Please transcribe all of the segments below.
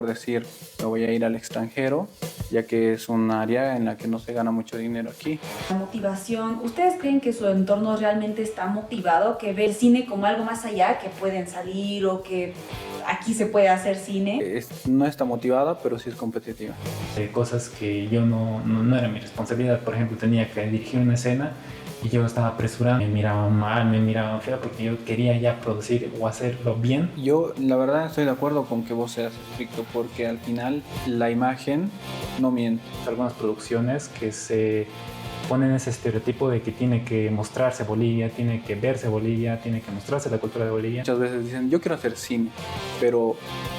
Por decir, me voy a ir al extranjero, ya que es un área en la que no se gana mucho dinero aquí. La motivación, ¿ustedes creen que su entorno realmente está motivado, que ve el cine como algo más allá, que pueden salir o que aquí se puede hacer cine? No está motivada, pero sí es competitiva. Cosas que yo no era mi responsabilidad. Por ejemplo, tenía que dirigir una escena y yo estaba apresurado, me miraban mal, me miraban feo porque yo quería ya producir o hacerlo bien. Yo la verdad estoy de acuerdo con que vos seas estricto, porque al final la imagen no miente. Algunas producciones que se ponen ese estereotipo de que tiene que mostrarse Bolivia, tiene que verse Bolivia, tiene que mostrarse la cultura de Bolivia. Muchas veces dicen, yo quiero hacer cine, pero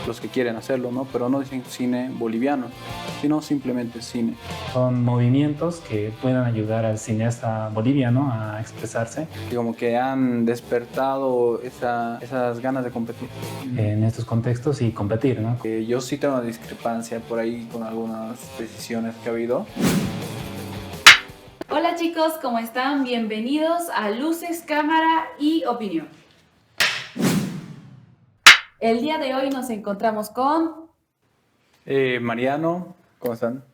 los que quieren hacerlo, ¿no? Pero no dicen cine boliviano, sino simplemente cine. Son movimientos que puedan ayudar al cineasta boliviano a expresarse Y como que han despertado esas ganas de competir. en estos contextos y competir, ¿no? Yo sí tengo una discrepancia por ahí con algunas decisiones que ha habido. Hola chicos, ¿cómo están? Bienvenidos a Luces, Cámara y Opinión. El día de hoy nos encontramos con... Mariano, ¿cómo están?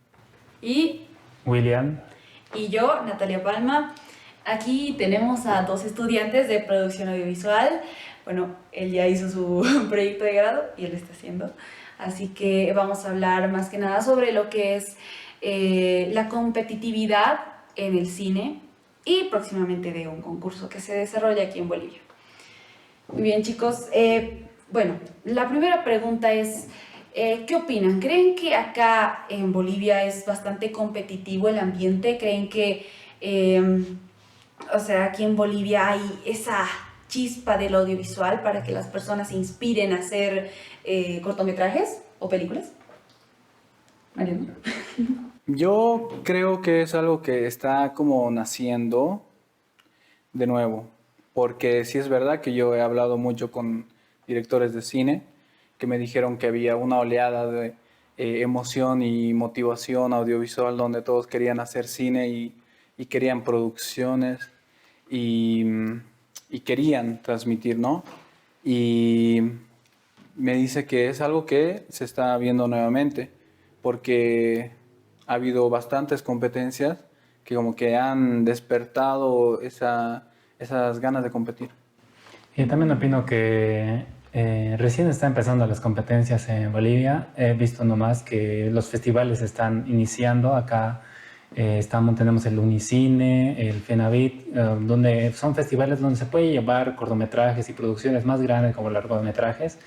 y William, yo, Natalia Palma. Aquí tenemos a dos estudiantes de producción audiovisual. Bueno, él ya hizo su proyecto de grado y él lo está haciendo. Así que vamos a hablar más que nada sobre lo que es la competitividad en el cine y próximamente de un concurso que se desarrolla aquí en Bolivia. Muy bien, chicos. Bueno, la primera pregunta es, ¿qué opinan? ¿Creen que acá en Bolivia es bastante competitivo el ambiente? ¿Creen que, aquí en Bolivia hay esa chispa del audiovisual para que las personas se inspiren a hacer cortometrajes o películas? Mariano. Yo creo que es algo que está como naciendo de nuevo, porque sí es verdad que yo he hablado mucho con directores de cine que me dijeron que había una oleada de emoción y motivación audiovisual donde todos querían hacer cine y querían producciones y, y querían transmitir, ¿no? Y me dice que es algo que se está viendo nuevamente, porque ha habido bastantes competencias que como que han despertado esas ganas de competir. y también opino que recién están empezando las competencias en Bolivia. He visto nomás que los festivales están iniciando. Acá tenemos el Unicine, el Fenavit, donde son festivales donde se puede llevar cortometrajes y producciones más grandes como largometrajes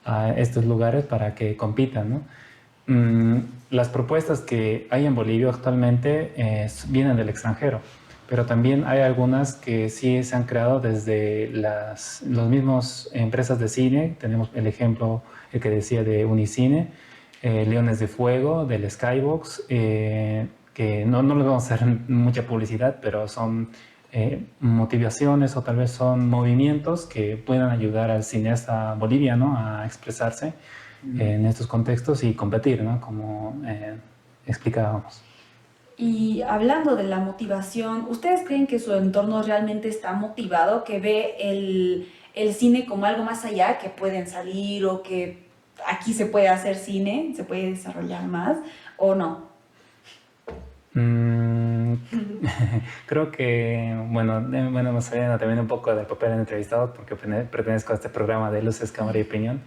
a estos lugares para que compitan, ¿no? Las propuestas que hay en Bolivia actualmente vienen del extranjero, pero también hay algunas que sí se han creado desde las mismas empresas de cine. Tenemos el ejemplo, el que decía de Unicine, Leones de Fuego, del Skybox, que no les vamos a hacer mucha publicidad, pero son motivaciones o tal vez son movimientos que puedan ayudar al cineasta boliviano a expresarse en estos contextos y competir, ¿no? Como explicábamos. Y hablando de la motivación, ¿ustedes creen que su entorno realmente está motivado, que ve el cine como algo más allá, que pueden salir o que aquí se puede hacer cine, se puede desarrollar más o no? Creo que, me saliendo también un poco del papel de entrevistado porque pertenezco a este programa de Luces, Cámara y Opinión.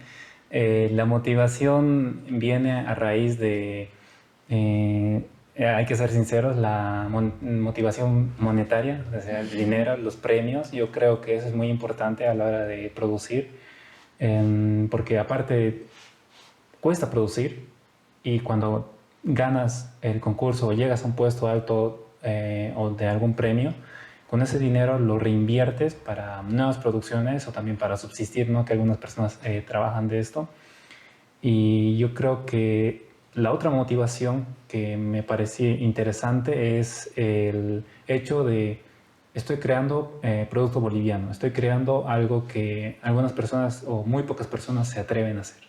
La motivación viene a raíz de, hay que ser sinceros, la motivación monetaria, o sea, el dinero, los premios. Yo creo que eso es muy importante a la hora de producir, porque aparte cuesta producir y cuando ganas el concurso o llegas a un puesto alto o de algún premio, con ese dinero lo reinviertes para nuevas producciones o también para subsistir, ¿no? Que algunas personas trabajan de esto. Y yo creo que la otra motivación que me parecía interesante es el hecho de estoy creando producto boliviano, estoy creando algo que algunas personas o muy pocas personas se atreven a hacer.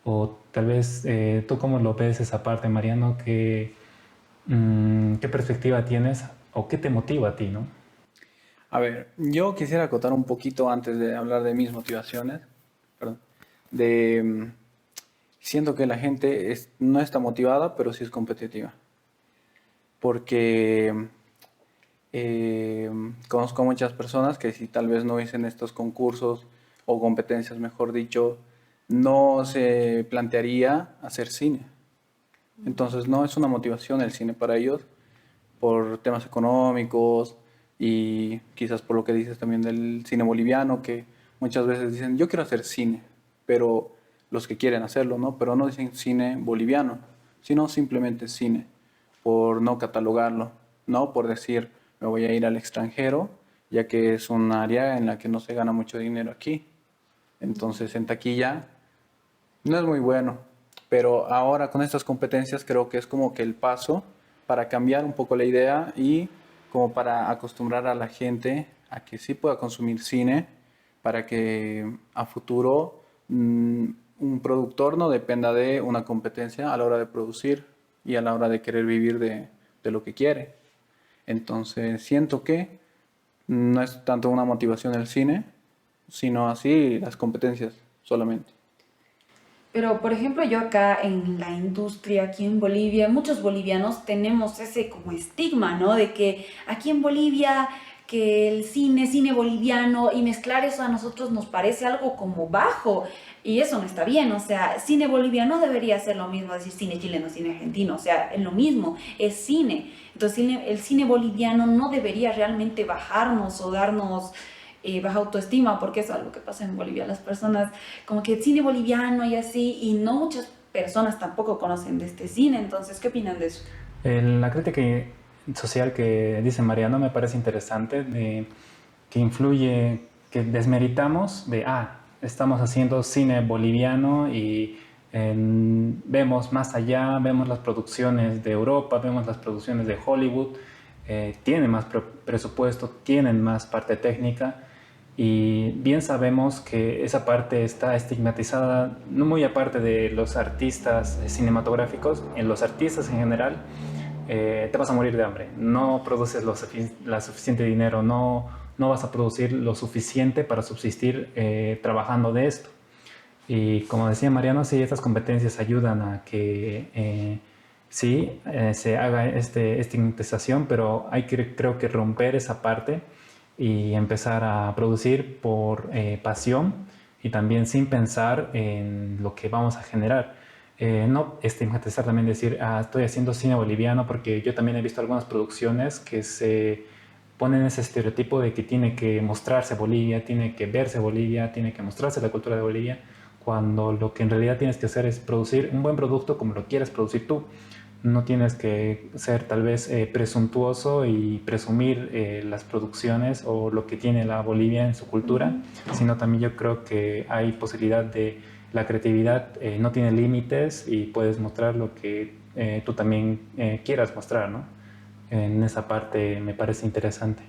O tal vez tú cómo lo ves esa parte, Mariano, ¿qué perspectiva tienes o qué te motiva a ti, ¿no? A ver, yo quisiera acotar un poquito antes de hablar de mis motivaciones, perdón, de siento que la gente no está motivada, pero sí es competitiva. Porque conozco muchas personas que si tal vez no hubiesen estos concursos o competencias, mejor dicho, no se plantearía hacer cine. Entonces no es una motivación el cine para ellos por temas económicos y quizás por lo que dices también del cine boliviano, que muchas veces dicen, yo quiero hacer cine, pero los que quieren hacerlo, ¿no? Pero no dicen cine boliviano, sino simplemente cine, por no catalogarlo, ¿no? Por decir, me voy a ir al extranjero, ya que es un área en la que no se gana mucho dinero aquí. Entonces en taquilla no es muy bueno, pero ahora con estas competencias creo que es como que el paso para cambiar un poco la idea y como para acostumbrar a la gente a que sí pueda consumir cine, para que a futuro un productor no dependa de una competencia a la hora de producir y a la hora de querer vivir de lo que quiere. Entonces siento que no es tanto una motivación el cine, sino así las competencias solamente. Pero, por ejemplo, yo acá en la industria, aquí en Bolivia, muchos bolivianos tenemos ese como estigma, ¿no? De que aquí en Bolivia, que el cine boliviano, y mezclar eso a nosotros nos parece algo como bajo, y eso no está bien, o sea, cine boliviano debería ser lo mismo, decir cine chileno, cine argentino, o sea, es lo mismo, es cine. Entonces, el cine boliviano no debería realmente bajarnos o darnos baja autoestima, porque eso es algo que pasa en Bolivia. Las personas, como que el cine boliviano y así, y no muchas personas tampoco conocen de este cine. Entonces, ¿qué opinan de eso? La crítica social que dice Mariano me parece interesante, que influye, que desmeritamos estamos haciendo cine boliviano y vemos más allá, vemos las producciones de Europa, vemos las producciones de Hollywood, tienen más presupuesto, tienen más parte técnica y bien sabemos que esa parte está estigmatizada, no muy aparte de los artistas cinematográficos, en los artistas en general. Te vas a morir de hambre, no produces la suficiente dinero, no vas a producir lo suficiente para subsistir trabajando de esto. Y como decía Mariano, sí, estas competencias ayudan a que sí, se haga estigmatización, pero hay que, creo que romper esa parte y empezar a producir por pasión y también sin pensar en lo que vamos a generar. No estigmatizar también, decir, estoy haciendo cine boliviano, porque yo también he visto algunas producciones que se ponen ese estereotipo de que tiene que mostrarse Bolivia, tiene que verse Bolivia, tiene que mostrarse la cultura de Bolivia, cuando lo que en realidad tienes que hacer es producir un buen producto como lo quieres producir tú. No tienes que ser tal vez presuntuoso y presumir las producciones o lo que tiene la Bolivia en su cultura, sino también yo creo que hay posibilidad de la creatividad, no tiene límites y puedes mostrar lo que tú también quieras mostrar, ¿no? En esa parte me parece interesante.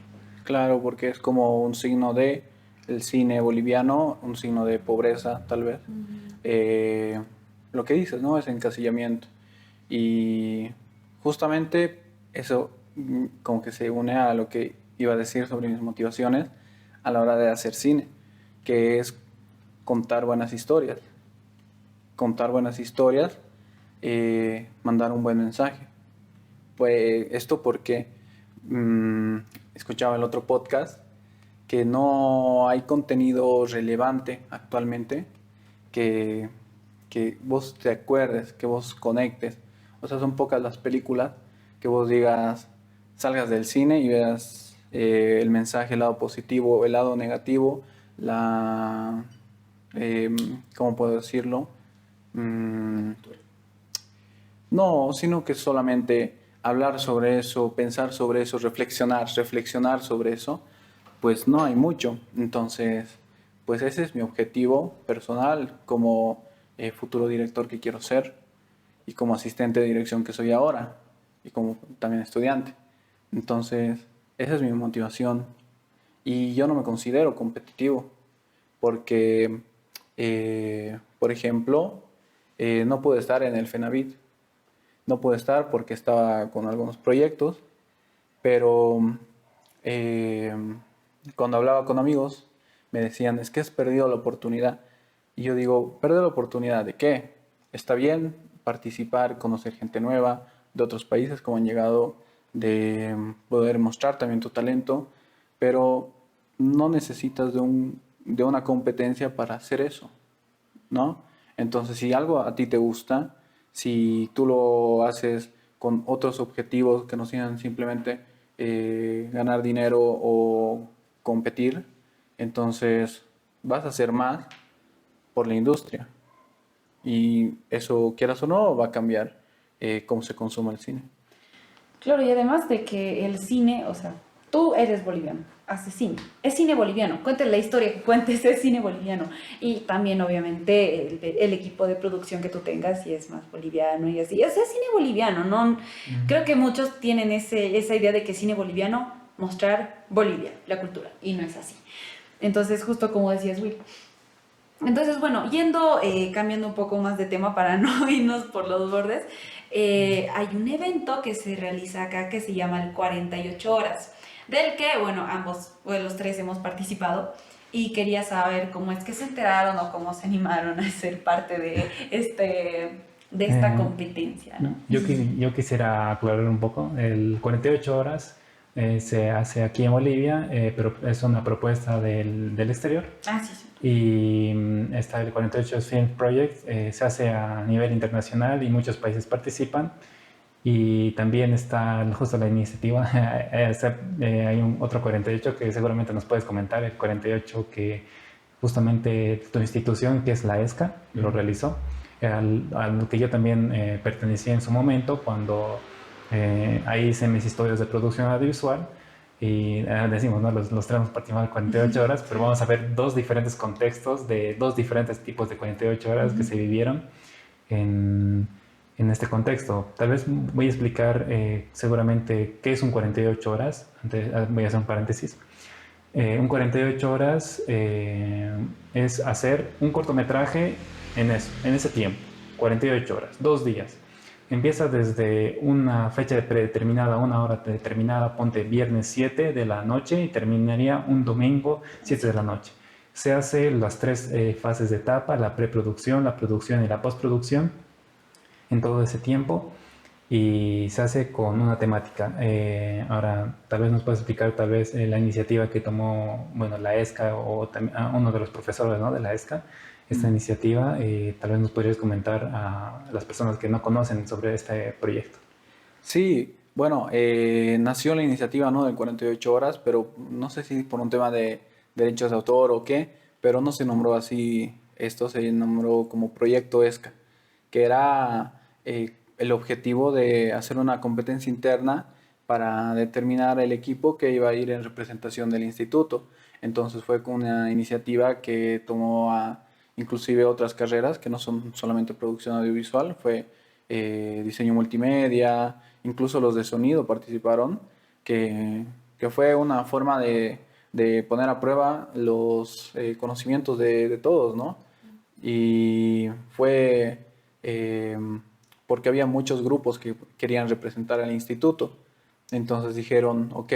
Claro, porque es como un signo de el cine boliviano, un signo de pobreza, tal vez. Eh, lo que dices, ¿no? Es encasillamiento. Y justamente eso como que se une a lo que iba a decir sobre mis motivaciones a la hora de hacer cine, que es contar buenas historias. Contar buenas historias, mandar un buen mensaje. Pues esto porque mm, escuchaba el otro podcast que no hay contenido relevante actualmente que, que vos te acuerdes, que vos conectes. O sea, son pocas las películas que vos digas, salgas del cine y veas el mensaje, el lado positivo, el lado negativo, la, ¿cómo puedo decirlo? Mm, no, sino que solamente hablar sobre eso, pensar sobre eso, reflexionar sobre eso, pues no hay mucho. Entonces, pues ese es mi objetivo personal como futuro director que quiero ser y como asistente de dirección que soy ahora y como también estudiante. Entonces, esa es mi motivación y yo no me considero competitivo porque, por ejemplo, no puedo estar en el FENAVIT. No pude estar porque estaba con algunos proyectos, pero eh, cuando hablaba con amigos me decían, es que has perdido la oportunidad. Y yo digo, ¿perder la oportunidad de qué? está bien participar, conocer gente nueva de otros países, como han llegado, de poder mostrar también tu talento, pero no necesitas de una competencia para hacer eso, ¿no? Entonces, si algo a ti te gusta, si tú lo haces con otros objetivos que no sean simplemente ganar dinero o competir, entonces vas a hacer más por la industria. Y eso, quieras o no, va a cambiar cómo se consume el cine. Claro, y además de que el cine, o sea, tú eres boliviano, haces cine, es cine boliviano, cuentes la historia que cuentes, es cine boliviano. Y también, obviamente, el equipo de producción que tú tengas, si es más boliviano y así, es cine boliviano, ¿no? Creo que muchos tienen esa idea de que cine boliviano, mostrar Bolivia, la cultura, y no es así. Entonces, justo como decías, Will. Entonces, bueno, cambiando un poco más de tema para no irnos por los bordes, hay un evento que se realiza acá que se llama el 48 horas, del que, bueno, ambos, bueno, los tres hemos participado y quería saber cómo es que se enteraron o cómo se animaron a ser parte de esta Eh, competencia, ¿no? yo quisiera aclarar un poco. El 48 horas se hace aquí en Bolivia, pero es una propuesta del exterior. Ah, sí, sí. Y está el 48 Film Project, se hace a nivel internacional y muchos países participan. Y también está justo la iniciativa, hay otro 48 que seguramente nos puedes comentar, el 48 que justamente tu institución, que es la ESCA, lo realizó, al que yo también pertenecí en su momento cuando ahí hice mis historias de producción audiovisual. Y decimos, ¿no? Los tenemos participado 48 horas, pero vamos a ver dos diferentes contextos de dos diferentes tipos de 48 horas que se vivieron en, en este contexto. Tal vez voy a explicar seguramente qué es un 48 horas. Antes, voy a hacer un paréntesis. Un 48 horas es hacer un cortometraje en ese tiempo, 48 horas, 2 días. Empieza desde una fecha predeterminada, una hora determinada, ponte viernes 7 de la noche y terminaría un domingo 7 de la noche. Se hace las tres fases de etapa, la preproducción, la producción y la postproducción en todo ese tiempo y se hace con una temática. Ahora, tal vez nos puedes explicar tal vez la iniciativa que tomó, bueno, la ESCA o uno de los profesores, ¿no? de la ESCA, esta iniciativa. Tal vez nos podrías comentar a las personas que no conocen sobre este proyecto. Sí, bueno, nació la iniciativa, ¿no? del 48 horas, pero no sé si por un tema de derechos de autor o qué, pero no se nombró así, esto se nombró como Proyecto ESCA, que era el objetivo de hacer una competencia interna para determinar el equipo que iba a ir en representación del instituto. Entonces fue con una iniciativa que tomó a inclusive otras carreras que no son solamente producción audiovisual, fue diseño multimedia, incluso los de sonido participaron, que fue una forma de poner a prueba los conocimientos de todos, ¿no? Y fue eh, porque había muchos grupos que querían representar al instituto. Entonces dijeron, ok,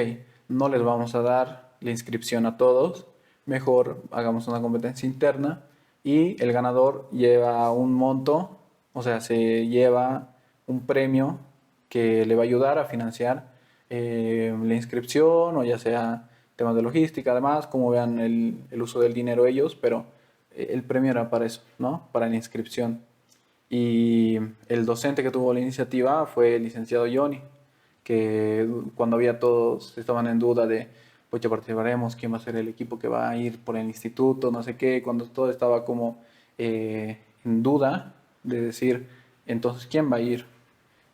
no les vamos a dar la inscripción a todos, mejor hagamos una competencia interna y el ganador lleva un monto, o sea, se lleva un premio que le va a ayudar a financiar la inscripción o ya sea temas de logística, además, como vean el uso del dinero ellos, pero el premio era para eso, ¿no? Para la inscripción. Y el docente que tuvo la iniciativa fue el licenciado Johnny, que cuando había todos estaban en duda de, pues ya participaremos, quién va a ser el equipo que va a ir por el instituto, no sé qué, cuando todo estaba como en duda de decir, entonces, ¿quién va a ir?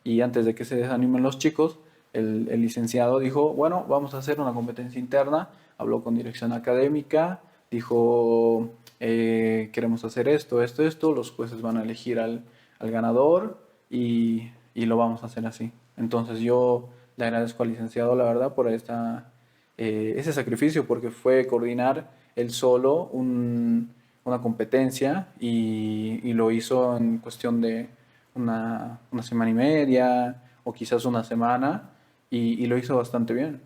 Y antes de que se desanimen los chicos, el licenciado dijo, bueno, vamos a hacer una competencia interna, habló con dirección académica, dijo, queremos hacer esto, los jueces van a elegir al ganador y lo vamos a hacer así. Entonces yo le agradezco al licenciado, la verdad, por ese sacrificio, porque fue coordinar él solo una competencia y lo hizo en cuestión de una semana y media o quizás una semana y lo hizo bastante bien.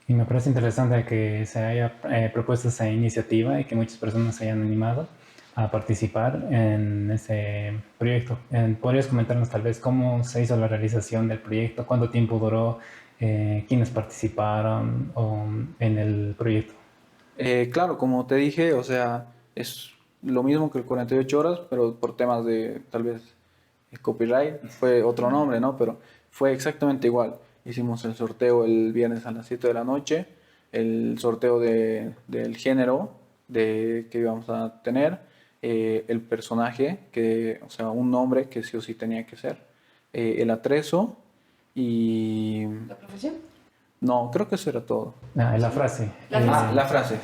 Y me parece interesante que se haya propuesto esa iniciativa y que muchas personas se hayan animado. a participar en ese proyecto. ¿Podrías comentarnos tal vez cómo se hizo la realización del proyecto, cuánto tiempo duró, quiénes participaron en el proyecto? Claro, como te dije, o sea, es lo mismo que el 48 horas, pero por temas de tal vez el copyright, fue otro nombre, ¿no? Pero fue exactamente igual. Hicimos el sorteo el viernes a las 7 de la noche, el sorteo del género que íbamos a tener, el personaje, o sea, un nombre que sí o sí tenía que ser, el atrezo y... ¿La profesión? No, creo que eso era todo. La frase. La frase. La frase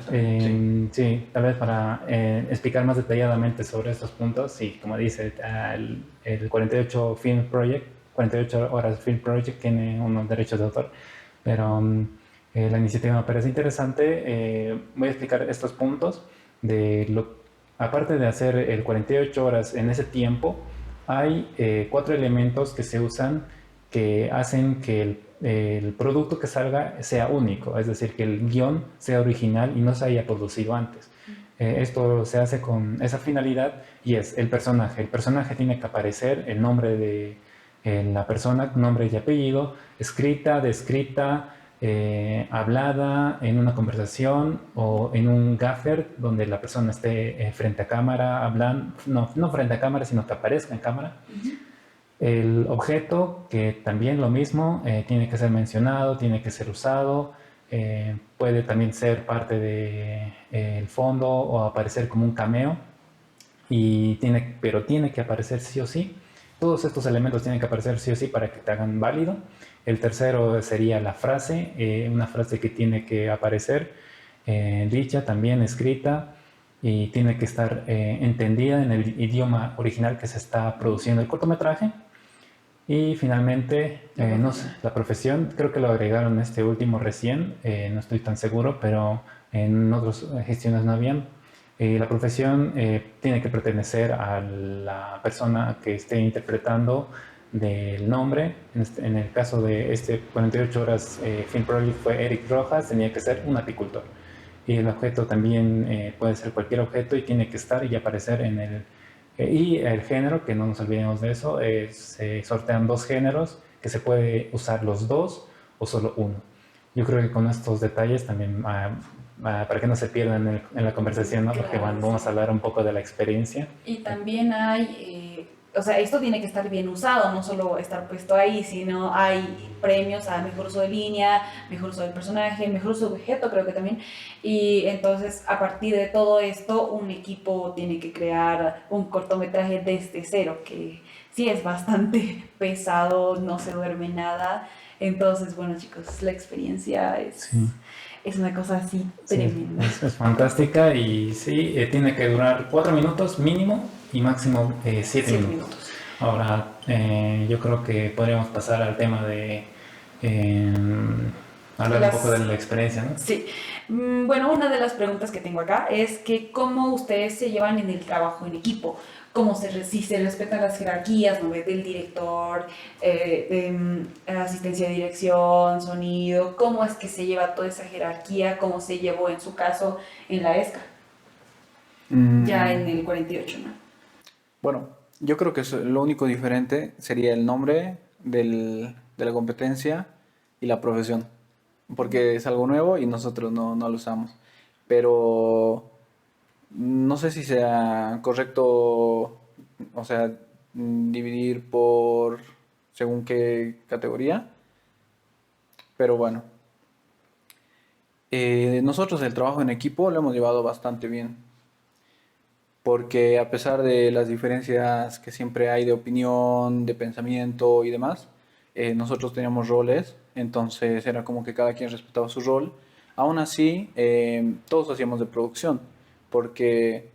también, sí. Sí, tal vez para explicar más detalladamente sobre estos puntos, sí, como dice, el 48 Film Project, 48 horas Film Project tiene unos derechos de autor, pero la iniciativa me parece interesante. Voy a explicar estos puntos aparte de hacer el 48 horas en ese tiempo, hay 4 elementos que se usan que hacen que el producto que salga sea único, es decir, que el guión sea original y no se haya producido antes. Esto se hace con esa finalidad y es el personaje. El personaje tiene que aparecer el nombre de la persona, nombre y apellido, escrita, descrita, hablada en una conversación o en un gaffer donde la persona esté frente a cámara, hablando, no frente a cámara, sino que aparezca en cámara. El objeto, que también lo mismo, tiene que ser mencionado, tiene que ser usado, puede también ser parte del fondo o aparecer como un cameo, pero tiene que aparecer sí o sí. Todos estos elementos tienen que aparecer sí o sí para que te hagan válido. El tercero sería la frase, una frase que tiene que aparecer dicha, también escrita, y tiene que estar entendida en el idioma original que se está produciendo el cortometraje. Y finalmente, no sé, la profesión, creo que lo agregaron este último recién, no estoy tan seguro, pero en otras gestiones no habían. La profesión tiene que pertenecer a la persona que esté interpretando del nombre. En el caso de este 48 horas Film Project fue Eric Rojas, tenía que ser un apicultor. Y el objeto también puede ser cualquier objeto y tiene que estar y aparecer en y el género, que no nos olvidemos de eso, se sortean 2 géneros que se puede usar los 2 o solo uno. Yo creo que con estos detalles también, para que no se pierdan en la conversación, ¿no? Porque Claro, vamos a sí. hablar un poco de la experiencia. Y también hay, o sea, esto tiene que estar bien usado, no solo estar puesto ahí, sino hay premios a mejor uso de línea, mejor uso del personaje, mejor uso de objeto, creo que también. Y entonces, a partir de todo esto, un equipo tiene que crear un cortometraje desde cero, que sí es bastante pesado, no se duerme nada. Entonces, bueno, chicos, la experiencia Sí. es una cosa así Sí, tremenda. es fantástica y sí, tiene que durar 4 minutos mínimo y máximo 7 7 minutos. minutos. Ahora, yo creo que podríamos pasar al tema de eh, hablar un poco de Las la experiencia, ¿no? Sí. Bueno, una de las preguntas que tengo acá es que cómo ustedes se llevan en el trabajo en equipo, si se respetan las jerarquías, ¿no? Del director, asistencia de dirección, sonido, cómo es que se lleva toda esa jerarquía, cómo se llevó en su caso en la ESCA, ya en Mm, el 48, ¿no? bueno, yo creo que lo único diferente sería el nombre de la competencia y la profesión, porque es algo nuevo y nosotros no lo usamos. Pero no sé si sea correcto, o sea, dividir por según qué categoría, pero bueno. Nosotros el trabajo en equipo lo hemos llevado bastante bien, porque a pesar de las diferencias que siempre hay de opinión, de pensamiento y demás, nosotros teníamos roles, entonces era como que cada quien respetaba su rol. Aún así, todos hacíamos de producción, porque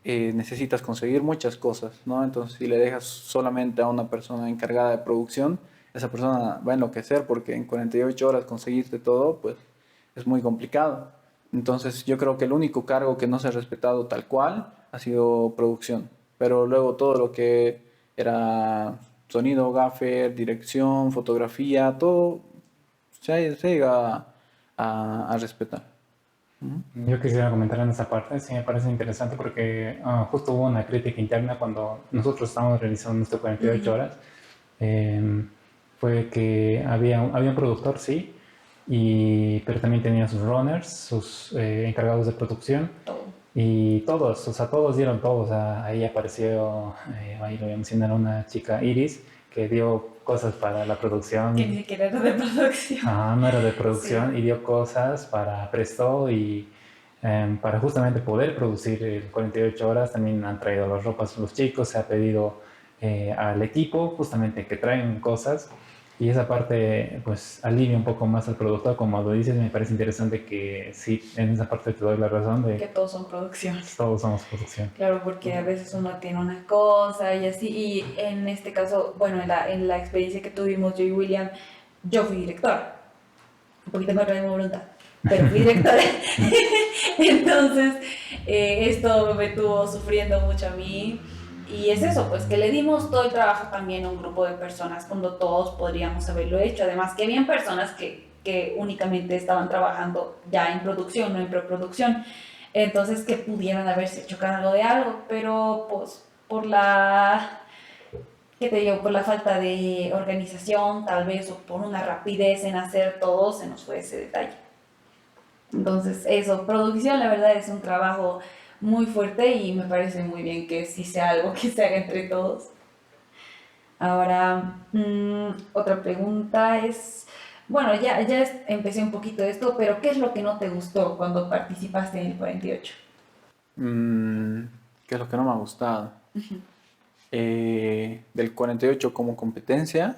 necesitas conseguir muchas cosas, ¿no? Entonces, si le dejas solamente a una persona encargada de producción, esa persona va a enloquecer porque en 48 horas conseguirte todo, pues es muy complicado. Entonces, yo creo que el único cargo que no se ha respetado tal cual ha sido producción, pero luego todo lo que era sonido, gaffer, dirección, fotografía, todo se llega a respetar. Yo quisiera comentar en esa parte, sí me parece interesante porque justo hubo una crítica interna cuando nosotros estábamos realizando nuestro 48 Ujú. horas. eh, Fue que había un productor, sí, pero también tenía sus runners, sus encargados de producción Todo. y todos, o sea, todos dieron todo. O sea, ahí apareció, ahí lo voy a mencionar, una chica, Iris, que dio cosas para la Que ni producción. siquiera era de producción. Ajá, no era de Sí. producción y dio cosas para Presto y para justamente poder producir el 48 horas. También han traído las ropas los chicos, se ha pedido al equipo justamente que traen cosas y esa parte pues alivia un poco más al productor. Como lo dices, me parece interesante que sí, en esa parte te doy la razón Que de todos son producción. todos somos producción. Claro, porque a veces uno tiene una cosa y así, y en este caso, bueno, en la experiencia que tuvimos yo y William, yo fui directora, un poquito en contra de mi voluntad, pero fui directora. Entonces, esto me tuvo sufriendo mucho a mí. Y es eso, pues que le dimos todo el trabajo también a un grupo de personas cuando todos podríamos haberlo hecho. Además, que habían personas que únicamente estaban trabajando ya en producción, no en preproducción. Entonces, que pudieran haberse hecho cargo de algo, pero pues por la, ¿qué te digo? Por la falta de organización, tal vez, o por una rapidez en hacer todo, se nos fue ese detalle. Entonces, eso, producción, la verdad es un trabajo muy fuerte y me parece muy bien que sí sea algo que se haga entre todos. Ahora, otra pregunta es, bueno, ya empecé un poquito de esto, pero ¿qué es lo que no te gustó cuando participaste en el 48? Mm, ¿Qué es lo que no me ha gustado? ¿Del 48 como competencia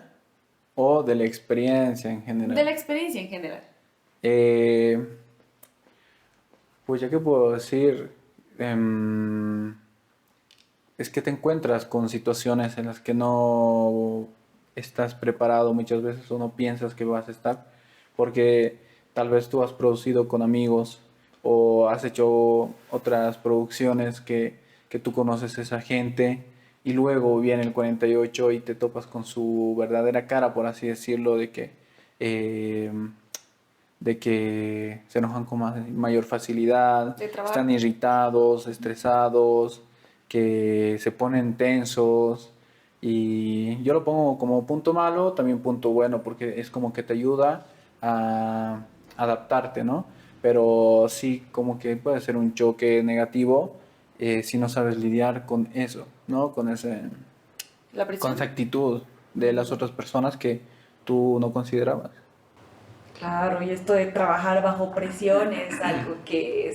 o de la experiencia en De la general? experiencia en general. Eh, pues ya que puedo decir, es que te encuentras con situaciones en las que no estás preparado muchas veces o no piensas que vas a estar, porque tal vez tú has producido con amigos o has hecho otras producciones que tú conoces a esa gente y luego viene el 48 y te topas con su verdadera cara, por así decirlo, eh, de que se enojan con mayor facilidad, De están trabajo. irritados, estresados, que se ponen tensos. Y yo lo pongo como punto malo, también punto bueno, porque es como que te ayuda a adaptarte, ¿no? Pero sí, como que puede ser un choque negativo si no sabes lidiar con eso, ¿no? La Con esa presión. actitud de las otras personas que tú no considerabas. Claro, y esto de trabajar bajo presión es algo que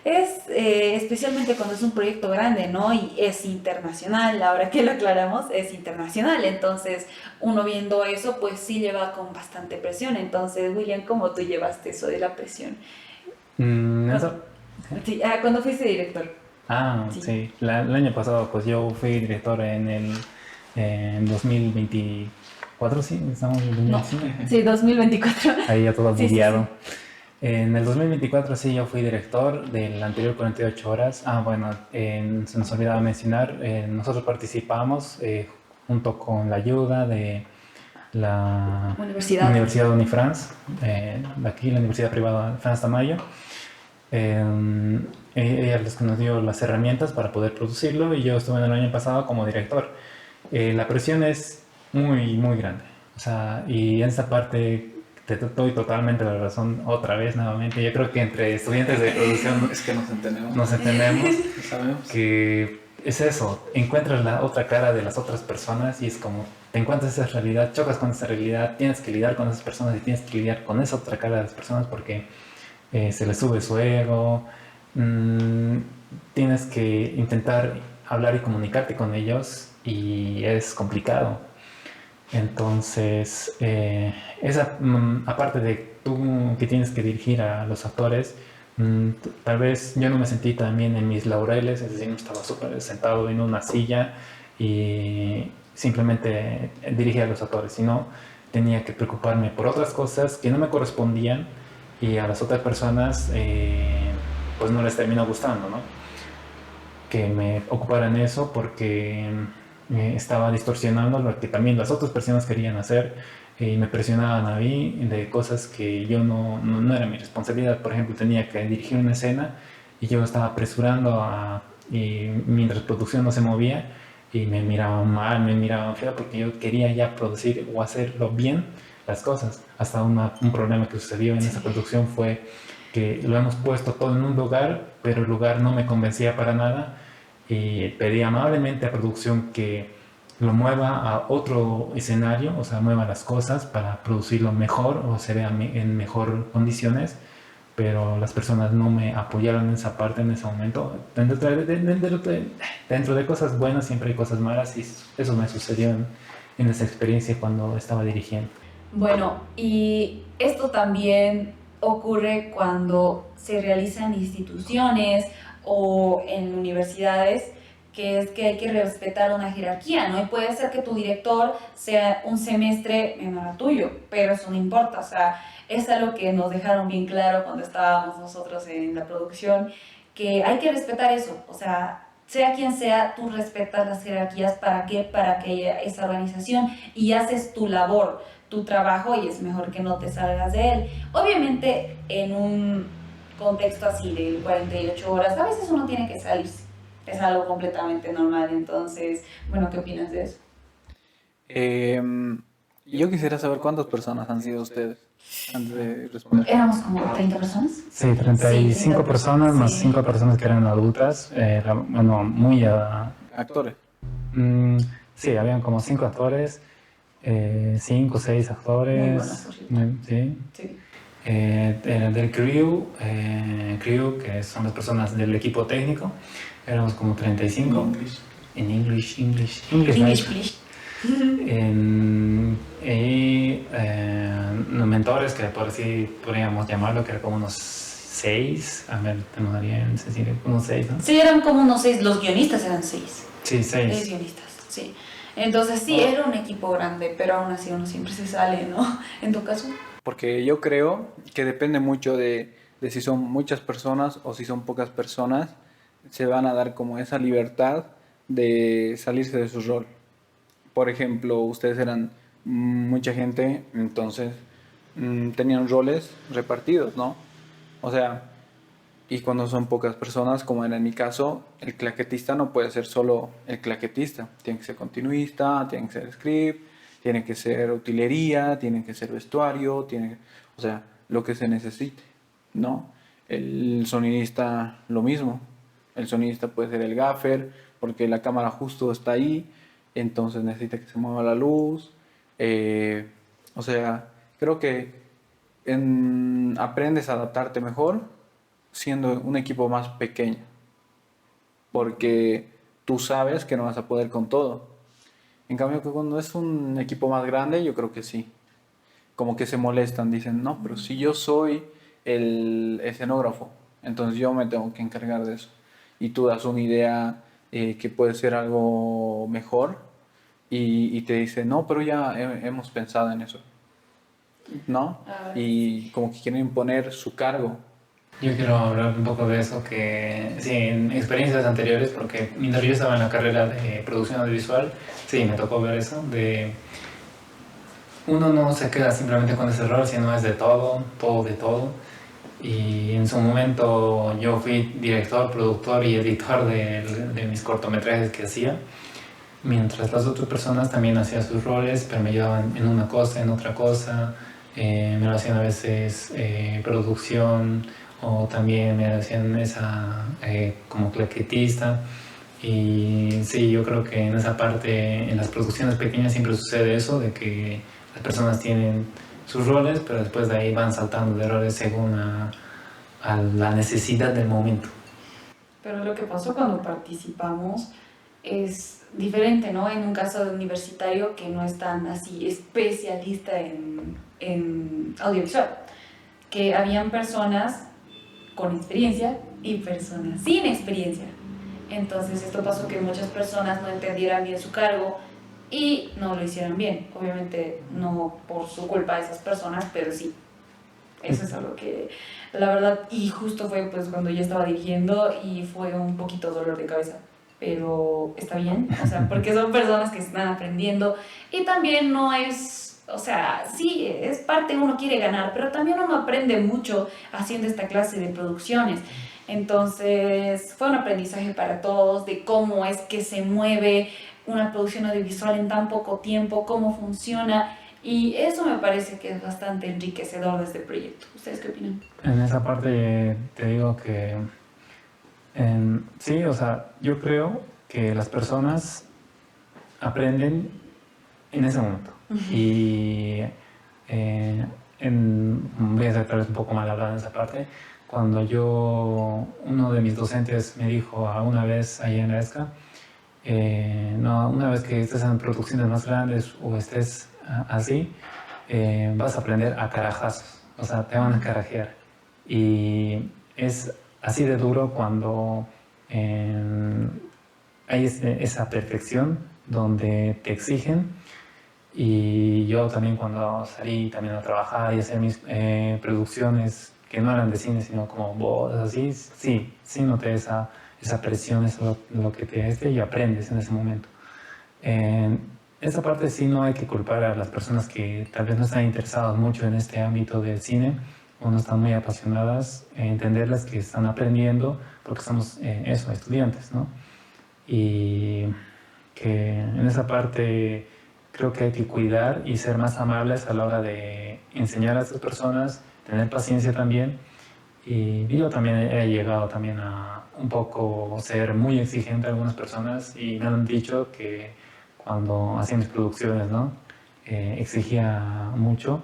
especialmente cuando es un proyecto grande, ¿no? Y es internacional, ahora que lo aclaramos, es internacional. Entonces, uno viendo eso, pues sí lleva con bastante presión. Entonces, William, ¿cómo tú llevaste eso de la presión? Cuando, Eso. sí, cuando fuiste director. Ah, Sí. sí. El año pasado, pues yo fui director en 2024, sí, estamos en No. 2025. Sí, 2024. Ahí ya todo Sí, sí, bugueado. sí. En el 2024 sí, yo fui director del anterior 48 horas. Ah, bueno, se nos olvidaba mencionar, nosotros participamos junto con la ayuda de la Universidad. Universidad Unifrance, de aquí, la Universidad Privada France Tamayo. Ella es la que nos dio las herramientas para poder producirlo y yo estuve en el año pasado como director. La presión es muy, muy grande. O sea, y en esta parte te doy totalmente la razón otra vez, nuevamente. Yo creo que entre estudiantes de producción Es que nos entendemos. nos entendemos Sabemos. que es eso, encuentras la otra cara de las otras personas y es como te encuentras esa realidad, chocas con esa realidad, tienes que lidiar con esas personas y tienes que lidiar con esa otra cara de las personas porque se les sube su ego, mmm, tienes que intentar hablar y comunicarte con ellos y es complicado. Entonces, aparte de tú que tienes que dirigir a los actores, tal vez yo no me sentí también en mis laureles, es decir, no estaba súper sentado en una silla y simplemente dirigía a los actores, sino tenía que preocuparme por otras cosas que no me correspondían y a las otras personas pues no les terminó gustando, ¿no? Que me ocupara en eso porque estaba distorsionando lo que también las otras personas querían hacer. y me presionaban a mí de cosas que yo no era mi responsabilidad. Por ejemplo, tenía que dirigir una escena y yo estaba apresurando y mientras producción no se movía y me miraban mal, me miraban feo porque yo quería ya producir o hacerlo bien las cosas. Hasta un problema que sucedió en esa producción fue que lo hemos puesto todo en un lugar, pero el lugar no me convencía para nada y pedí amablemente a producción que lo mueva a otro escenario, o sea, mueva las cosas para producirlo mejor o se vea en mejor condiciones, pero las personas no me apoyaron en esa parte en ese momento. Dentro de cosas buenas siempre hay cosas malas y eso me sucedió en esa experiencia cuando estaba dirigiendo. Bueno, y esto también ocurre cuando se realizan instituciones o en universidades, que es que hay que respetar una jerarquía, ¿no? Y puede ser que tu director sea un semestre menor a tuyo, pero eso no importa, o sea, es algo que nos dejaron bien claro cuando estábamos nosotros en la producción, que hay que respetar eso, o sea quien sea, tú respetas las jerarquías, ¿para qué? Para que haya esa organización y haces tu labor, tu trabajo y es mejor que no te salgas de él. Obviamente en un contexto así de 48 horas, a veces uno tiene que salirse, es algo completamente normal, entonces, bueno, ¿qué opinas de eso? Yo quisiera saber cuántas personas han sido ustedes antes de responder. Éramos como 30 personas. Sí, 35 30 personas más sí. 5 personas que eran adultas, bueno, muy... Actores. Sí, habían como 5 actores, 5 o 6 Muy actores, buenas, por cierto. sí. Sí. Del crew, que son las personas del equipo técnico, éramos como 35. En English, English, right? please. Mentores, que por así podríamos llamarlo, que eran como unos 6, a ver, te lo daría en Cecilia, unos 6, ¿no? Sí, eran como unos 6, los guionistas eran 6. Sí, 6 6. guionistas, sí. Entonces sí, era un equipo grande, pero aún así uno siempre se sale, ¿no? En tu caso. Porque yo creo que depende mucho de si son muchas personas o si son pocas personas, se van a dar como esa libertad de salirse de su rol. Por ejemplo, ustedes eran mucha gente, entonces tenían roles repartidos, ¿no? O sea, y cuando son pocas personas, como era en mi caso, el claquetista no puede ser solo el claquetista. Tiene que ser continuista, tiene que ser script, tiene que ser utilería, tiene que ser vestuario, o sea, lo que se necesite, ¿no? El sonidista, lo mismo. El sonidista puede ser el gaffer, porque la cámara justo está ahí, entonces necesita que se mueva la luz. O sea, creo que aprendes a adaptarte mejor siendo un equipo más pequeño, porque tú sabes que no vas a poder con todo. En cambio, que cuando es un equipo más grande, yo creo que sí. Como que se molestan, dicen, no, pero si yo soy el escenógrafo, entonces yo me tengo que encargar de eso. Y tú das una idea que puede ser algo mejor y te dice, no, pero ya hemos pensado en eso, ¿no? Y como que quieren imponer su cargo. Yo quiero hablar un poco de eso, que sí, en experiencias anteriores, porque mientras yo estaba en la carrera de producción audiovisual, sí, me tocó ver eso, de uno no se queda simplemente con ese rol, sino es de todo de todo. Y en su momento yo fui director, productor y editor de mis cortometrajes que hacía, mientras las otras personas también hacían sus roles, pero me ayudaban en una cosa, en otra cosa, me lo hacían a veces producción o también me hacían esa como claquetista. Y sí, yo creo que en esa parte, en las producciones pequeñas siempre sucede eso, de que las personas tienen sus roles, pero después de ahí van saltando de roles según a la necesidad del momento. Pero lo que pasó cuando participamos es diferente, ¿no? En un caso de universitario que no es tan así especialista en audiovisual, que habían personas con experiencia y personas sin experiencia. Entonces esto pasó que muchas personas no entendieran bien su cargo y no lo hicieran bien. Obviamente no por su culpa de esas personas, pero sí. Eso es algo que, la verdad, y justo fue pues cuando yo estaba dirigiendo y fue un poquito dolor de cabeza. Pero está bien, o sea, porque son personas que están aprendiendo y también no es o sea, sí, es parte, uno quiere ganar, pero también uno aprende mucho haciendo esta clase de producciones. Entonces, fue un aprendizaje para todos de cómo es que se mueve una producción audiovisual en tan poco tiempo, cómo funciona. Y eso me parece que es bastante enriquecedor de este proyecto. ¿Ustedes qué opinan? En esa parte te digo que sí, o sea, yo creo que las personas aprenden en ese momento. Y eh, voy a ser tal vez un poco mal hablado en esa parte. Cuando uno de mis docentes me dijo alguna vez ahí en la ESCA, no, una vez que estés en producciones más grandes o estés así, vas a aprender a carajazos, o sea, te van a carajear. Y es así de duro cuando hay esa perfección donde te exigen. Y yo también cuando salí también a trabajar y hacer mis producciones que no eran de cine, sino como bodas, así, sí noté esa presión, eso lo que te y aprendes en ese momento. En esa parte sí no hay que culpar a las personas que tal vez no están interesadas mucho en este ámbito del cine o no están muy apasionadas, entenderlas que están aprendiendo porque somos eso, estudiantes, ¿no? Y que en esa parte creo que hay que cuidar y ser más amables a la hora de enseñar a estas personas, tener paciencia también. Y yo también he llegado también a un poco ser muy exigente a algunas personas y me han dicho que cuando hacía mis producciones, ¿no? Exigía mucho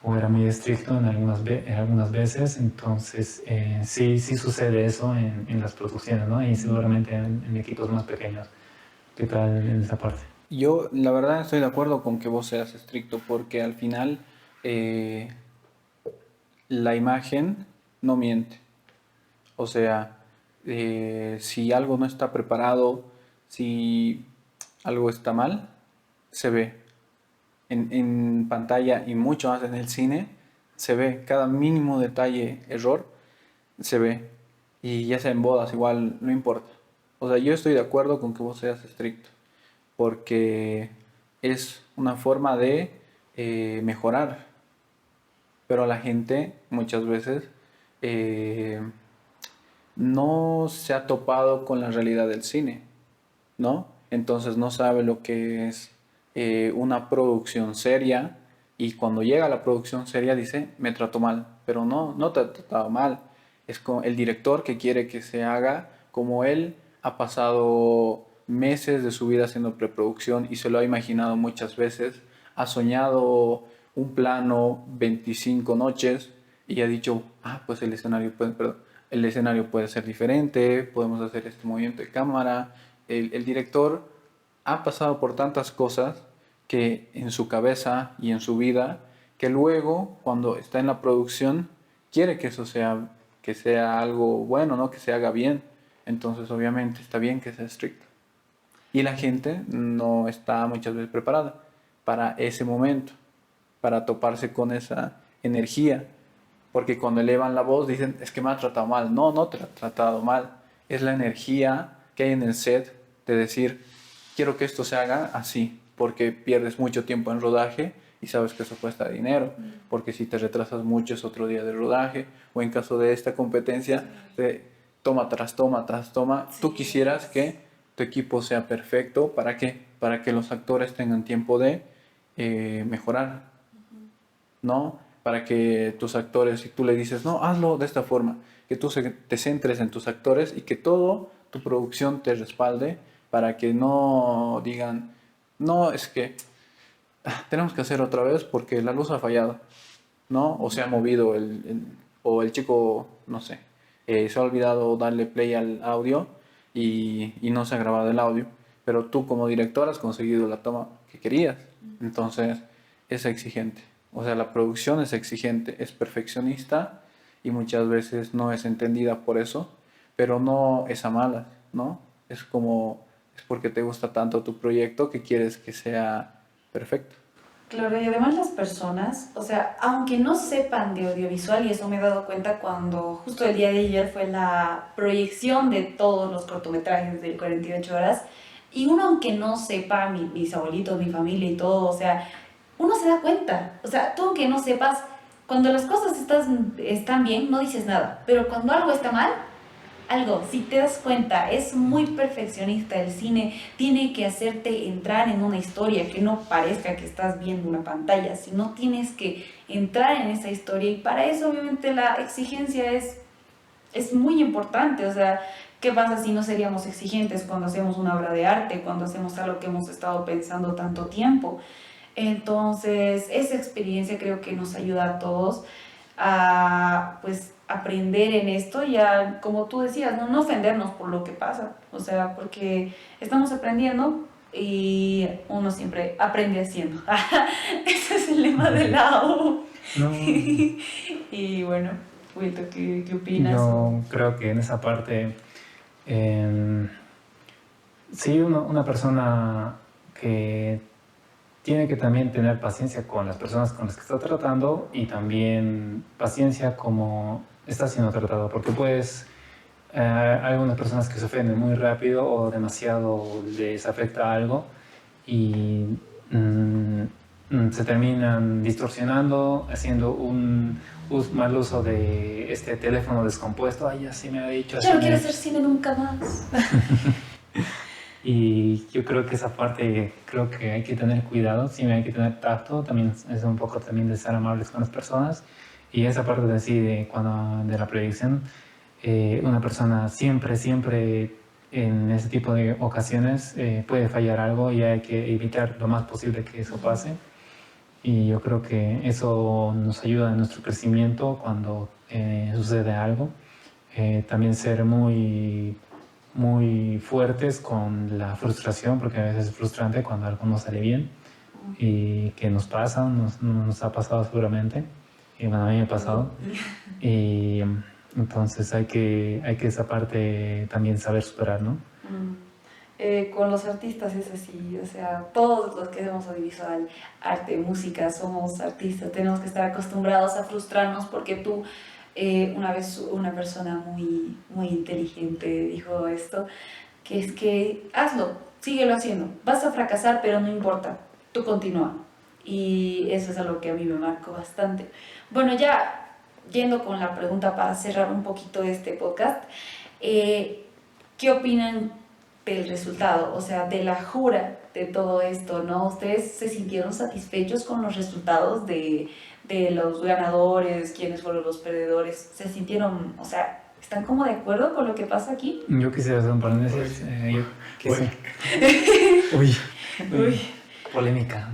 o era muy estricto en algunas veces, entonces sí sucede eso en las producciones, ¿no? Y seguramente en equipos más pequeños. ¿Qué tal en esa parte? Yo, la verdad, estoy de acuerdo con que vos seas estricto porque al final eh, la imagen no miente. O sea, si algo no está preparado, si algo está mal, se ve en pantalla y mucho más en el cine, se ve cada mínimo detalle, error, se ve. Y ya sea en bodas, igual, no importa. O sea, yo estoy de acuerdo con que vos seas estricto, porque es una forma de mejorar, pero la gente muchas veces eh, no se ha topado con la realidad del cine, ¿no? Entonces no sabe lo que es una producción seria y cuando llega a la producción seria dice, me trató mal, pero no te ha tratado mal. Es como el director que quiere que se haga como él ha pasado meses de su vida haciendo preproducción y se lo ha imaginado muchas veces, ha soñado un plano 25 noches y ha dicho, pues el escenario puede ser diferente, podemos hacer este movimiento de cámara. El director ha pasado por tantas cosas que en su cabeza y en su vida, que luego cuando está en la producción quiere que sea algo bueno, ¿no? Que se haga bien. Entonces obviamente está bien que sea estricto. Y la gente no está muchas veces preparada para ese momento, para toparse con esa energía. Porque cuando elevan la voz dicen, es que me ha tratado mal. No te ha tratado mal. Es la energía que hay en el set de decir, quiero que esto se haga así, porque pierdes mucho tiempo en rodaje y sabes que eso cuesta dinero, porque si te retrasas mucho es otro día de rodaje, o en caso de esta competencia, de toma tras toma tras toma, tú quisieras que tu equipo sea perfecto, ¿para qué? Para que los actores tengan tiempo de mejorar, ¿no? Para que tus actores, si tú le dices, no, hazlo de esta forma, que tú te centres en tus actores y que todo tu producción te respalde para que no digan, no, es que tenemos que hacer otra vez porque la luz ha fallado, ¿no? O se ha movido o el chico, no sé, se ha olvidado darle play al audio y no se ha grabado el audio, pero tú como director has conseguido la toma que querías, entonces es exigente. O sea, la producción es exigente, es perfeccionista y muchas veces no es entendida por eso, pero no es a malas, ¿no? Es porque te gusta tanto tu proyecto que quieres que sea perfecto. Claro, y además las personas, o sea, aunque no sepan de audiovisual, y eso me he dado cuenta cuando justo el día de ayer fue la proyección de todos los cortometrajes de 48 horas, y uno aunque no sepa, mis abuelitos, mi familia y todo, o sea, uno se da cuenta. O sea, tú aunque no sepas, cuando las cosas están bien, no dices nada. Pero cuando algo está mal, algo, si te das cuenta, es muy perfeccionista el cine, tiene que hacerte entrar en una historia, que no parezca que estás viendo una pantalla, sino tienes que entrar en esa historia y para eso obviamente la exigencia es muy importante. O sea, ¿qué pasa si no seríamos exigentes cuando hacemos una obra de arte, cuando hacemos algo que hemos estado pensando tanto tiempo? Entonces, esa experiencia creo que nos ayuda a todos a, pues, aprender en esto y a, como tú decías, no ofendernos por lo que pasa, o sea, porque estamos aprendiendo y uno siempre aprende haciendo. Ese es el lema de la U. No, Y bueno, Wilton, ¿qué opinas? yo creo que en esa parte, eh, sí, una persona que tiene que también tener paciencia con las personas con las que está tratando y también paciencia como está siendo tratado, porque pues hay algunas personas que se ofenden muy rápido o demasiado les afecta algo y se terminan distorsionando, haciendo un mal uso de este teléfono descompuesto. Ay, así me ha dicho. Ya no quiero hacer cine nunca más. Y yo creo que esa parte, creo que hay que tener cuidado, sí hay que tener tacto, también es un poco también de ser amables con las personas. Y esa parte de, sí, de la predicción, una persona siempre en ese tipo de ocasiones puede fallar algo y hay que evitar lo más posible que eso pase. Y yo creo que eso nos ayuda en nuestro crecimiento cuando sucede algo. También ser muy fuertes con la frustración, porque a veces es frustrante cuando algo no sale bien y que nos pasa, nos ha pasado seguramente, y bueno, a mí me ha pasado. Y entonces hay que esa parte también saber superar, ¿no? Con los artistas es así, o sea, todos los que hacemos audiovisual, arte, música, somos artistas, tenemos que estar acostumbrados a frustrarnos porque tú, una vez una persona muy inteligente dijo esto, que es que hazlo, síguelo haciendo, vas a fracasar pero no importa, tú continúa. Y eso es algo que a mí me marcó bastante. Bueno, ya yendo con la pregunta para cerrar un poquito este podcast, ¿qué opinan del resultado, o sea, de la jura de todo esto, ¿no? ¿Ustedes se sintieron satisfechos con los resultados de los ganadores, quiénes fueron los perdedores? ¿Se sintieron, o sea, están como de acuerdo con lo que pasa aquí? Yo quisiera hacer un paréntesis. Uy, polémica.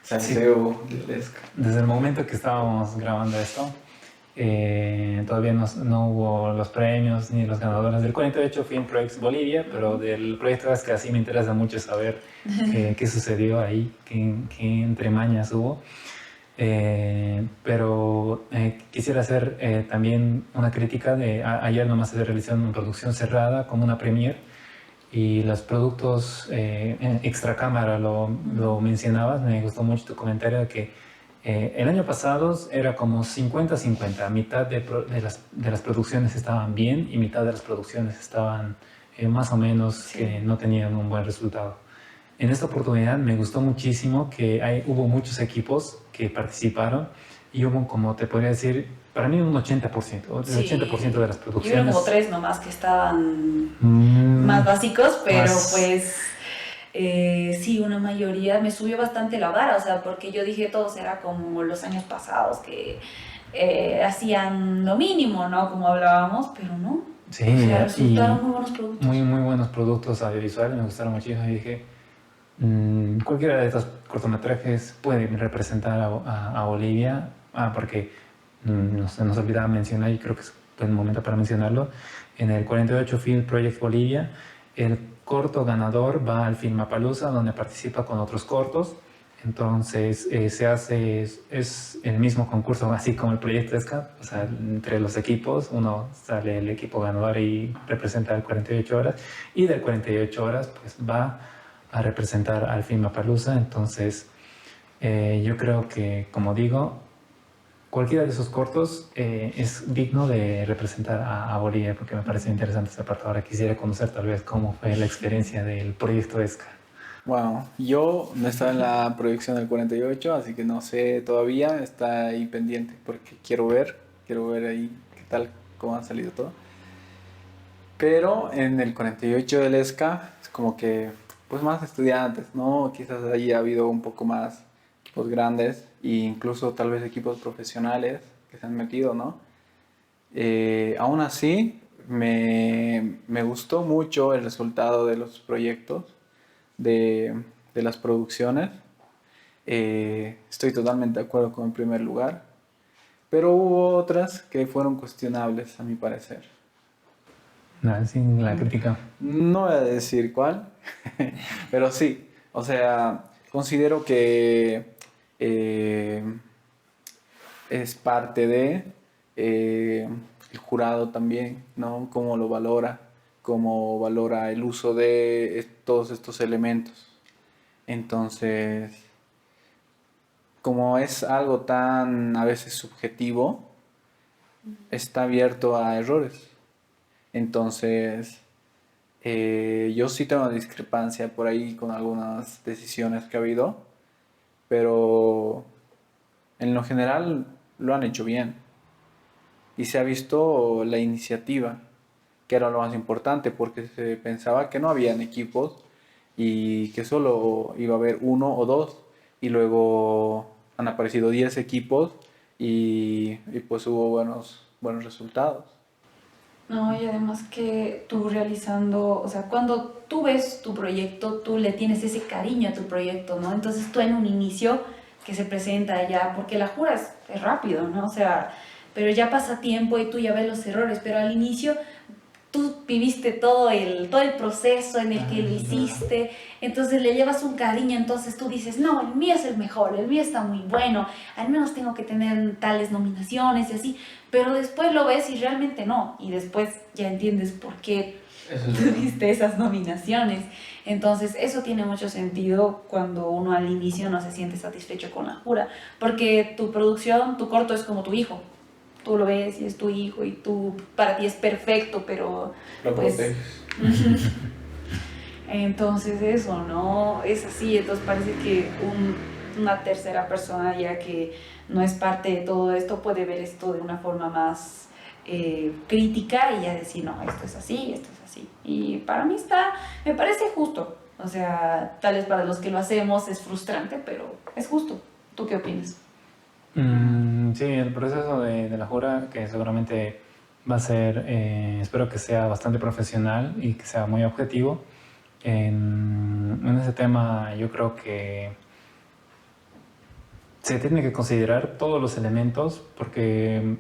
Salseo del ESCA. Desde el momento que estábamos grabando esto, todavía no hubo los premios ni los ganadores del 48 Film Projects Bolivia, pero del proyecto es que así me interesa mucho saber qué sucedió ahí, qué entremañas hubo. Pero quisiera hacer también una crítica de ayer nomás se realizó una producción cerrada como una premiere y los productos extra cámara lo mencionabas, me gustó mucho tu comentario de que el año pasado era como 50-50, mitad de las producciones estaban bien y mitad de las producciones estaban más o menos que no tenían un buen resultado. En esta oportunidad me gustó muchísimo que hubo muchos equipos que participaron y hubo, como te podría decir, para mí un 80%, el 80% de las producciones. Yo como 3 nomás que estaban más básicos, pero pues sí, una mayoría me subió bastante la vara, o sea, porque yo dije todos era como los años pasados que hacían lo mínimo, ¿no? Como hablábamos, pero no. Sí, o sea, resultaron muy buenos productos. Muy buenos productos audiovisuales, me gustaron muchísimo y dije, cualquiera de estos cortometrajes puede representar a Bolivia, porque se nos olvidaba mencionar y creo que es buen momento para mencionarlo. En el 48 Film Project Bolivia, el corto ganador va al Filmapalooza, donde participa con otros cortos. Entonces es el mismo concurso, así como el proyecto ESCA, o sea, entre los equipos, uno sale el equipo ganador y representa el 48 horas, y del 48 horas pues va a representar al Filmapalooza. Entonces yo creo que, como digo, cualquiera de esos cortos es digno de representar a Bolivia, porque me parece interesante esta parte. Ahora quisiera conocer tal vez cómo fue la experiencia del proyecto ESCA. Wow, yo no estaba en la proyección del 48, así que no sé todavía, está ahí pendiente porque quiero ver ahí qué tal, cómo ha salido todo. Pero en el 48 del ESCA es como que, pues más estudiantes, ¿no? Quizás ahí ha habido un poco más equipos grandes e incluso tal vez equipos profesionales que se han metido, ¿no? Aún así, me gustó mucho el resultado de los proyectos, de, de las producciones. Estoy totalmente de acuerdo con el primer lugar, pero hubo otras que fueron cuestionables, a mi parecer. No, sin la crítica. No voy a decir cuál, pero sí, o sea, considero que eh, es parte de el jurado también, ¿no? Cómo valora el uso de todos estos elementos. Entonces, como es algo tan a veces subjetivo, está abierto a errores. Entonces, yo sí tengo una discrepancia por ahí con algunas decisiones que ha habido, pero en lo general lo han hecho bien. Y se ha visto la iniciativa, que era lo más importante, porque se pensaba que no habían equipos y que solo iba a haber uno o dos. Y luego han aparecido 10 equipos y pues hubo buenos resultados. No, y además que tú realizando, o sea, cuando tú ves tu proyecto, tú le tienes ese cariño a tu proyecto, ¿no? Entonces tú en un inicio que se presenta ya, porque la jura es rápido, ¿no? O sea, pero ya pasa tiempo y tú ya ves los errores, pero al inicio tú viviste todo el proceso en el que lo hiciste, entonces le llevas un cariño, entonces tú dices, no, el mío es el mejor, el mío está muy bueno, al menos tengo que tener tales nominaciones y así, pero después lo ves y realmente no, y después ya entiendes por qué tuviste esas nominaciones. Entonces eso tiene mucho sentido cuando uno al inicio no se siente satisfecho con la jura, porque tu producción, tu corto es como tu hijo, tú lo ves y es tu hijo y tú, para ti es perfecto, pero Lo pues proteges. entonces eso, ¿no? Es así, entonces parece que una tercera persona ya que no es parte de todo esto puede ver esto de una forma más crítica y ya decir, no, esto es así, esto es así. Y para mí me parece justo. O sea, tal vez para los que lo hacemos es frustrante, pero es justo. ¿Tú qué opinas? Sí, el proceso de la jura, que seguramente va a ser, espero que sea bastante profesional y que sea muy objetivo. En ese tema yo creo que se tiene que considerar todos los elementos porque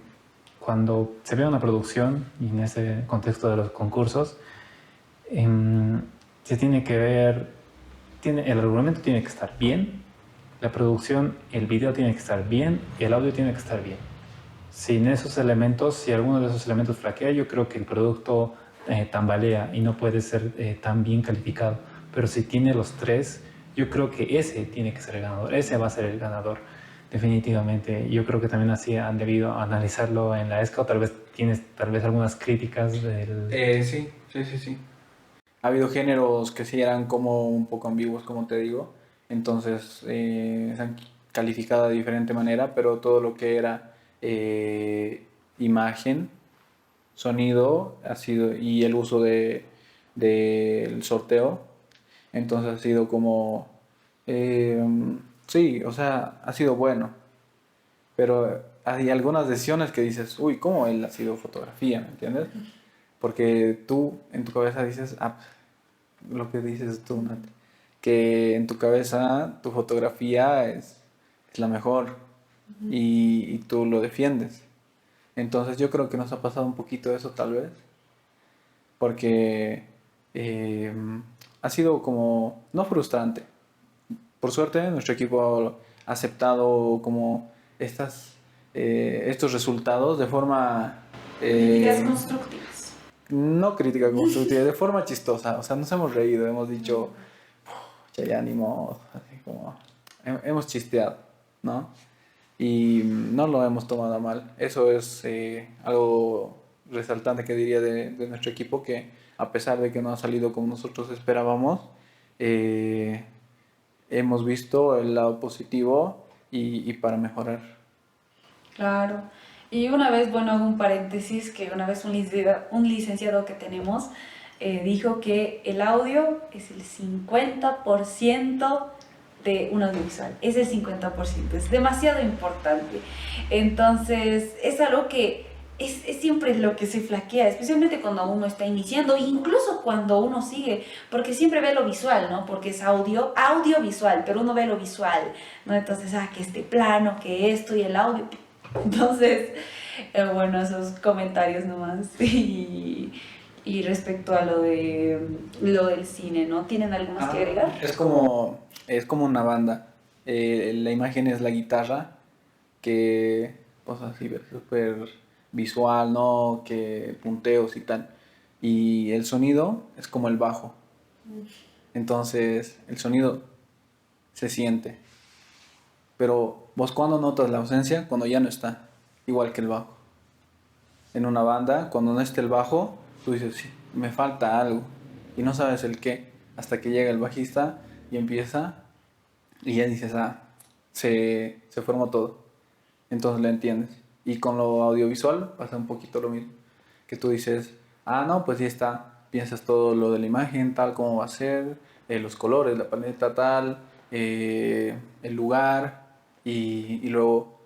cuando se ve una producción y en ese contexto de los concursos, se tiene que ver, el argumento tiene que estar bien, la producción, el video tiene que estar bien y el audio tiene que estar bien. Sin esos elementos, si alguno de esos elementos flaquea, yo creo que el producto tambalea y no puede ser tan bien calificado. Pero si tiene los tres, yo creo que ese tiene que ser el ganador, ese va a ser el ganador, definitivamente. Yo creo que también así han debido analizarlo en la ESCA, o tal vez tienes algunas críticas del... Sí. Ha habido géneros que sí eran como un poco ambiguos, como te digo. Entonces se han calificado de diferente manera, pero todo lo que era imagen, sonido, ha sido, y el uso del sorteo, entonces ha sido como... eh, sí, o sea, ha sido bueno. Pero hay algunas decisiones que dices, uy, ¿cómo él ha sido fotografía? ¿Me entiendes? Porque tú en tu cabeza dices, ah, lo que dices tú, Nat, que en tu cabeza tu fotografía es la mejor y tú lo defiendes. Entonces yo creo que nos ha pasado un poquito eso tal vez, porque eh, ha sido como, no frustrante. Por suerte nuestro equipo ha aceptado como estos resultados de forma... Críticas eh, constructivas. no crítica constructiva, de forma chistosa. O sea, nos hemos reído, hemos dicho, ya ni modo, así como, hemos chisteado, ¿no? Y no lo hemos tomado a mal. Eso es algo resaltante que diría de nuestro equipo, que a pesar de que no ha salido como nosotros esperábamos, hemos visto el lado positivo y para mejorar. Claro. Y una vez, bueno, hago un paréntesis, que una vez un licenciado que tenemos dijo que el audio es el 50% de un audiovisual. Es el 50%, es demasiado importante. Entonces, es algo que es siempre lo que se flaquea, especialmente cuando uno está iniciando, incluso cuando uno sigue, porque siempre ve lo visual, ¿no? Porque es audiovisual, pero uno ve lo visual, ¿no? Entonces, que este plano, que esto y el audio. Entonces, bueno, esos comentarios nomás. Y respecto a lo del cine, ¿no? ¿Tienen algo más que agregar? Es como una banda. La imagen es la guitarra, que pues así súper visual, ¿no? Que punteos y tal. Y el sonido es como el bajo. Entonces el sonido se siente. Pero vos cuando notas la ausencia, cuando ya no está, igual que el bajo. En una banda, cuando no esté el bajo, tú dices, sí, me falta algo. Y no sabes el qué, hasta que llega el bajista y empieza, y ya dices, se formó todo. Entonces lo entiendes. Y con lo audiovisual pasa un poquito lo mismo. Que tú dices, no, pues ya está. Piensas todo lo de la imagen, tal como va a ser, los colores, la paleta tal, el lugar. Y luego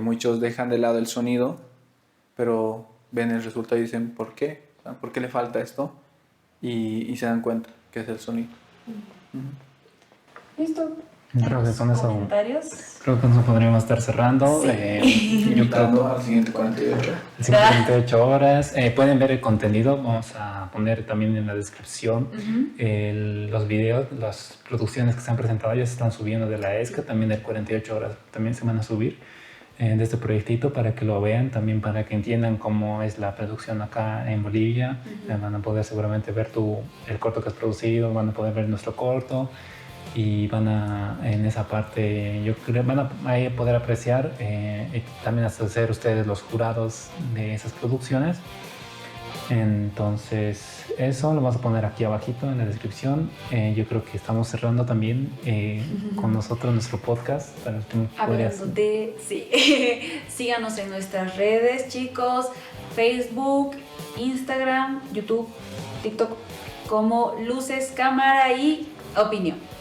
muchos dejan de lado el sonido, pero ven el resultado y dicen, ¿por qué? O sea, ¿por qué le falta esto? Y se dan cuenta que es el sonido. ¿Listo? Creo que con eso, ¿Comentarios? creo que nos podríamos estar cerrando. Sí. Yo creo Al siguiente 48. 58 horas. Pueden ver el contenido. Vamos a poner también en la descripción los videos, las producciones que se han presentado. Ya se están subiendo de la ESCA, también de 48 horas. También se van a subir de este proyectito para que lo vean, también para que entiendan cómo es la producción acá en Bolivia. Van a poder seguramente ver el corto que has producido, van a poder ver nuestro corto. Y van a, en esa parte, yo creo, van a ahí poder apreciar y también hasta ser ustedes los jurados de esas producciones. Entonces, eso lo vamos a poner aquí abajito en la descripción. Yo creo que estamos cerrando también con nosotros nuestro podcast. Para que Hablando de... Sí. Síganos en nuestras redes, chicos. Facebook, Instagram, YouTube, TikTok, como Luces, Cámara y Opinión.